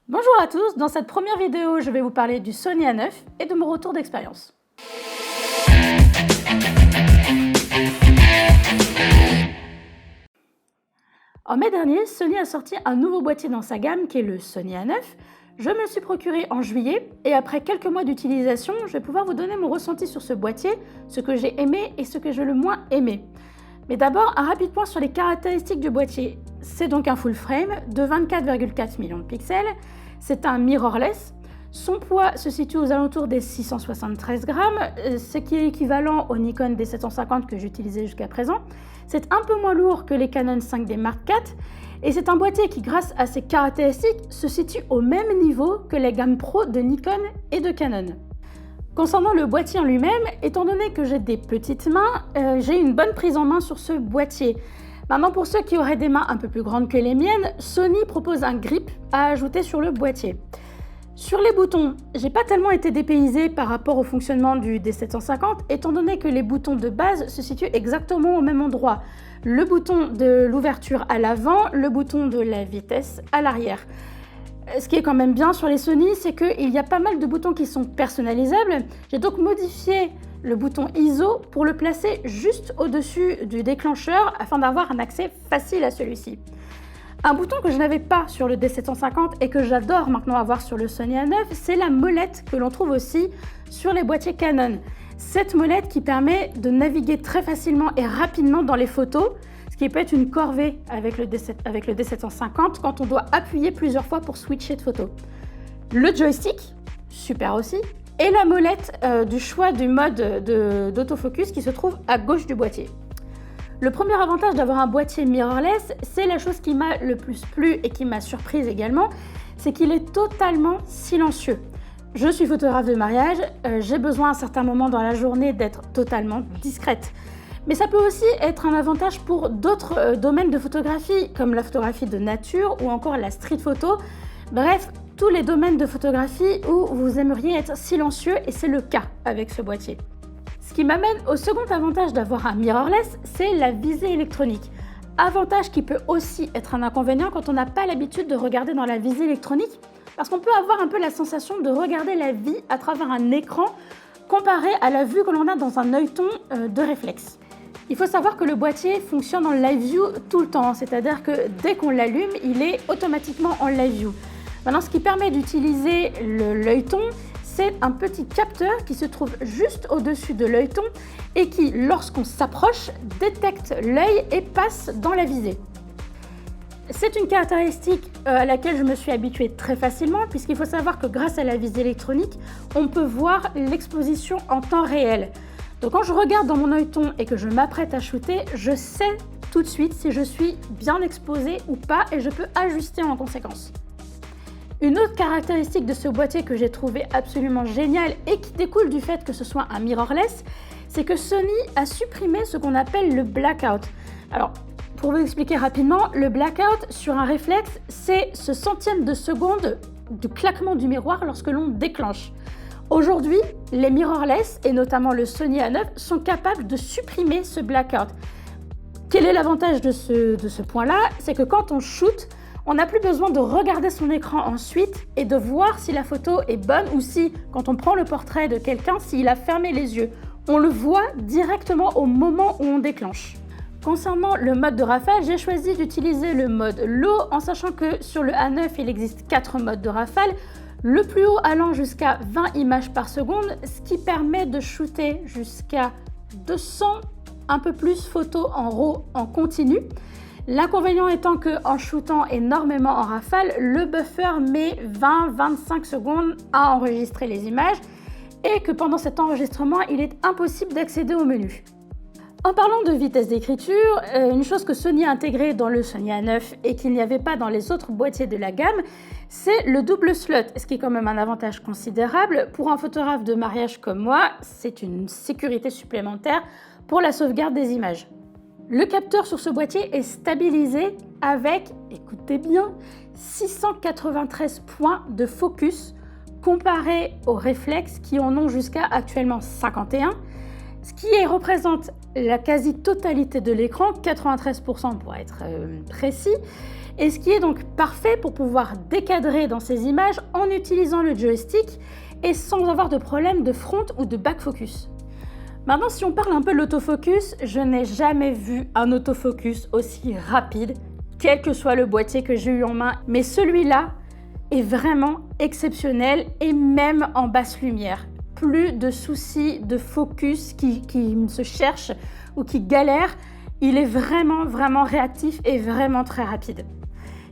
Bonjour à tous, dans cette première vidéo, je vais vous parler du Sony A9 et de mon retour d'expérience. En mai dernier, Sony a sorti un nouveau boîtier dans sa gamme qui est le Sony A9. Je me le suis procuré en juillet et après quelques mois d'utilisation, je vais pouvoir vous donner mon ressenti sur ce boîtier, ce que j'ai aimé et ce que j'ai le moins aimé. Mais d'abord, un rapide point sur les caractéristiques du boîtier. C'est donc un full frame de 24,4 millions de pixels. C'est un mirrorless. Son poids se situe aux alentours des 673 grammes, ce qui est équivalent au Nikon D750 que j'utilisais jusqu'à présent. C'est un peu moins lourd que les Canon 5D Mark IV et c'est un boîtier qui, grâce à ses caractéristiques, se situe au même niveau que les gammes Pro de Nikon et de Canon. Concernant le boîtier en lui-même, étant donné que j'ai des petites mains, j'ai une bonne prise en main sur ce boîtier. Maintenant, pour ceux qui auraient des mains un peu plus grandes que les miennes, Sony propose un grip à ajouter sur le boîtier. Sur les boutons, j'ai pas tellement été dépaysée par rapport au fonctionnement du D750, étant donné que les boutons de base se situent exactement au même endroit. Le bouton de l'ouverture à l'avant, le bouton de la vitesse à l'arrière. Ce qui est quand même bien sur les Sony, c'est qu'il y a pas mal de boutons qui sont personnalisables. J'ai donc modifié le bouton ISO pour le placer juste au-dessus du déclencheur afin d'avoir un accès facile à celui-ci. Un bouton que je n'avais pas sur le D750 et que j'adore maintenant avoir sur le Sony A9, c'est la molette que l'on trouve aussi sur les boîtiers Canon. Cette molette qui permet de naviguer très facilement et rapidement dans les photos, ce qui peut être une corvée avec le D750 quand on doit appuyer plusieurs fois pour switcher de photo. Le joystick, super aussi, et la molette du choix du mode d'autofocus qui se trouve à gauche du boîtier. Le premier avantage d'avoir un boîtier mirrorless, c'est la chose qui m'a le plus plu et qui m'a surprise également, c'est qu'il est totalement silencieux. Je suis photographe de mariage, j'ai besoin à certains moments dans la journée d'être totalement discrète. Mais ça peut aussi être un avantage pour d'autres domaines de photographie, comme la photographie de nature ou encore la street photo. Bref, tous les domaines de photographie où vous aimeriez être silencieux, et c'est le cas avec ce boîtier. Ce qui m'amène au second avantage d'avoir un mirrorless, c'est la visée électronique. Avantage qui peut aussi être un inconvénient quand on n'a pas l'habitude de regarder dans la visée électronique, parce qu'on peut avoir un peu la sensation de regarder la vie à travers un écran comparé à la vue que l'on a dans un œilleton de réflexe. Il faut savoir que le boîtier fonctionne en live view tout le temps, c'est-à-dire que dès qu'on l'allume, il est automatiquement en live view. Maintenant, ce qui permet d'utiliser l'œilleton, c'est un petit capteur qui se trouve juste au-dessus de l'œilleton et qui, lorsqu'on s'approche, détecte l'œil et passe dans la visée. C'est une caractéristique à laquelle je me suis habituée très facilement, puisqu'il faut savoir que grâce à la visée électronique, on peut voir l'exposition en temps réel. Donc quand je regarde dans mon œilleton et que je m'apprête à shooter, je sais tout de suite si je suis bien exposée ou pas et je peux ajuster en conséquence. Une autre caractéristique de ce boîtier que j'ai trouvé absolument génial et qui découle du fait que ce soit un mirrorless, c'est que Sony a supprimé ce qu'on appelle le blackout. Alors, pour vous expliquer rapidement, le blackout sur un réflexe, c'est ce centième de seconde du claquement du miroir lorsque l'on déclenche. Aujourd'hui, les mirrorless, et notamment le Sony A9, sont capables de supprimer ce blackout. Quel est l'avantage de ce point-là? C'est que quand on shoot, on n'a plus besoin de regarder son écran ensuite et de voir si la photo est bonne ou si, quand on prend le portrait de quelqu'un, s'il a fermé les yeux. On le voit directement au moment où on déclenche. Concernant le mode de rafale, j'ai choisi d'utiliser le mode low en sachant que sur le A9, il existe 4 modes de rafale. Le plus haut allant jusqu'à 20 images par seconde, ce qui permet de shooter jusqu'à 200, un peu plus photos en RAW en continu. L'inconvénient étant qu'en shootant énormément en rafale, le buffer met 20-25 secondes à enregistrer les images et que pendant cet enregistrement, il est impossible d'accéder au menu. En parlant de vitesse d'écriture, une chose que Sony a intégrée dans le Sony A9 et qu'il n'y avait pas dans les autres boîtiers de la gamme, c'est le double slot, ce qui est quand même un avantage considérable. Pour un photographe de mariage comme moi, c'est une sécurité supplémentaire pour la sauvegarde des images. Le capteur sur ce boîtier est stabilisé avec, écoutez bien, 693 points de focus comparé aux réflexes qui en ont jusqu'à actuellement 51, ce qui représente la quasi-totalité de l'écran, 93% pour être précis, et ce qui est donc parfait pour pouvoir décadrer dans ces images en utilisant le joystick et sans avoir de problème de front ou de back focus. Maintenant, si on parle un peu de l'autofocus, je n'ai jamais vu un autofocus aussi rapide, quel que soit le boîtier que j'ai eu en main, mais celui-là est vraiment exceptionnel et même en basse lumière. Plus de soucis de focus qui se cherche ou qui galère, il est vraiment réactif et vraiment très rapide.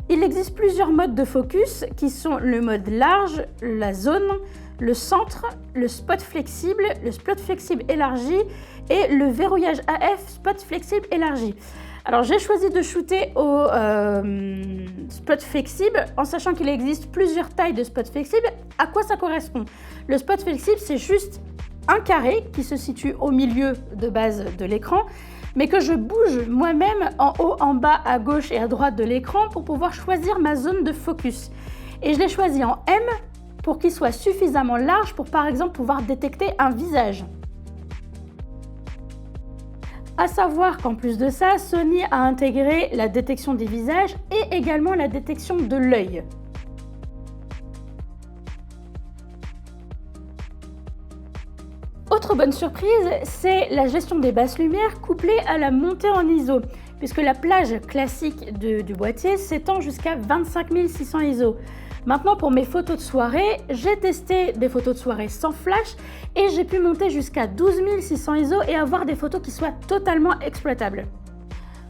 Il existe plusieurs modes de focus qui sont le mode large, la zone, le centre, le spot flexible élargi et le verrouillage AF spot flexible élargi. Alors j'ai choisi de shooter au spot flexible en sachant qu'il existe plusieurs tailles de spot flexible. À quoi ça correspond? Le spot flexible, c'est juste un carré qui se situe au milieu de base de l'écran, mais que je bouge moi-même en haut, en bas, à gauche et à droite de l'écran pour pouvoir choisir ma zone de focus. Et je l'ai choisi en M pour qu'il soit suffisamment large pour par exemple pouvoir détecter un visage. À savoir qu'en plus de ça, Sony a intégré la détection des visages et également la détection de l'œil. Autre bonne surprise, c'est la gestion des basses lumières couplée à la montée en ISO, puisque la plage classique du boîtier s'étend jusqu'à 25 600 ISO. Maintenant, pour mes photos de soirée, j'ai testé des photos de soirée sans flash et j'ai pu monter jusqu'à 12 600 ISO et avoir des photos qui soient totalement exploitables.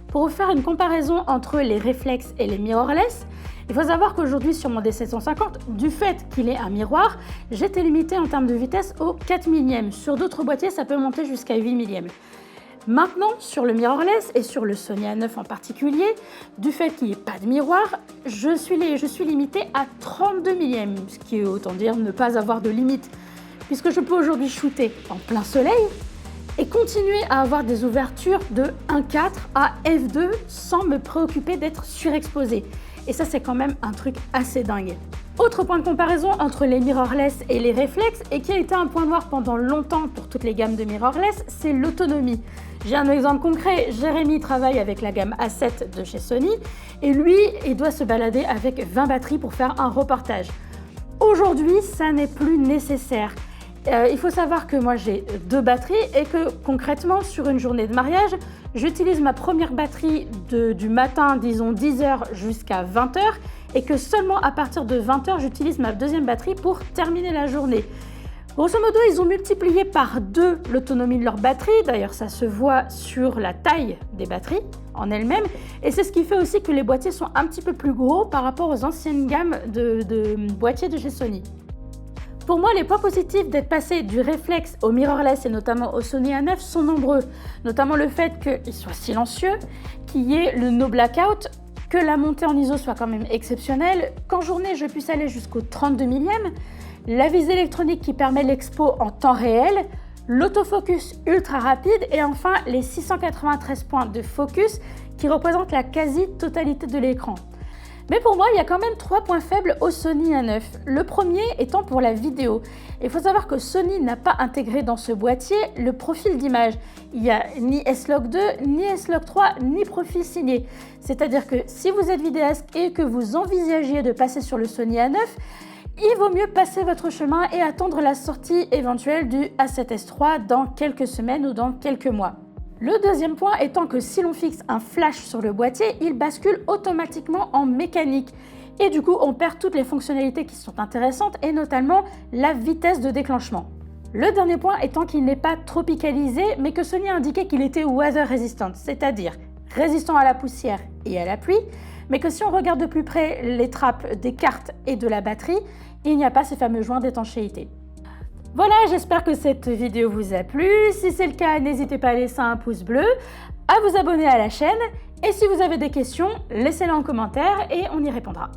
Pour vous faire une comparaison entre les réflexes et les mirrorless, il faut savoir qu'aujourd'hui sur mon D750, du fait qu'il est un miroir, j'étais limitée en termes de vitesse au 4 millième. Sur d'autres boîtiers, ça peut monter jusqu'à 8 millième. Maintenant, sur le mirrorless et sur le Sony A9 en particulier, du fait qu'il n'y ait pas de miroir, je suis limitée à 32 millième, ce qui est autant dire ne pas avoir de limite, puisque je peux aujourd'hui shooter en plein soleil et continuer à avoir des ouvertures de 1.4 à f2 sans me préoccuper d'être surexposée. Et ça, c'est quand même un truc assez dingue. Autre point de comparaison entre les mirrorless et les réflexes, et qui a été un point noir pendant longtemps pour toutes les gammes de mirrorless, c'est l'autonomie. J'ai un exemple concret, Jérémy travaille avec la gamme A7 de chez Sony, et lui, il doit se balader avec 20 batteries pour faire un reportage. Aujourd'hui, ça n'est plus nécessaire. Il faut savoir que moi j'ai 2 batteries et que concrètement sur une journée de mariage, j'utilise ma première batterie du matin, disons 10h jusqu'à 20h, et que seulement à partir de 20h, j'utilise ma deuxième batterie pour terminer la journée. Grosso modo, ils ont multiplié par 2 l'autonomie de leur batterie, d'ailleurs ça se voit sur la taille des batteries en elles-mêmes, et c'est ce qui fait aussi que les boîtiers sont un petit peu plus gros par rapport aux anciennes gammes de boîtiers de chez Sony. Pour moi, les points positifs d'être passé du réflexe au mirrorless et notamment au Sony A9 sont nombreux, notamment le fait qu'il soit silencieux, qu'il y ait le no blackout, que la montée en ISO soit quand même exceptionnelle, qu'en journée je puisse aller jusqu'au 32 millième, la visée électronique qui permet l'expo en temps réel, l'autofocus ultra rapide et enfin les 693 points de focus qui représentent la quasi-totalité de l'écran. Mais pour moi, il y a quand même 3 points faibles au Sony A9. Le premier étant pour la vidéo. Il faut savoir que Sony n'a pas intégré dans ce boîtier le profil d'image. Il n'y a ni S-Log 2, ni S-Log 3, ni profil signé. C'est-à-dire que si vous êtes vidéaste et que vous envisagiez de passer sur le Sony A9, il vaut mieux passer votre chemin et attendre la sortie éventuelle du A7S III dans quelques semaines ou dans quelques mois. Le deuxième point étant que si l'on fixe un flash sur le boîtier, il bascule automatiquement en mécanique. Et du coup, on perd toutes les fonctionnalités qui sont intéressantes et notamment la vitesse de déclenchement. Le dernier point étant qu'il n'est pas tropicalisé, mais que Sony a indiqué qu'il était weather resistant, c'est-à-dire résistant à la poussière et à la pluie, mais que si on regarde de plus près les trappes des cartes et de la batterie, il n'y a pas ces fameux joints d'étanchéité. Voilà, j'espère que cette vidéo vous a plu. Si c'est le cas, n'hésitez pas à laisser un pouce bleu, à vous abonner à la chaîne et si vous avez des questions, laissez-les en commentaire et on y répondra.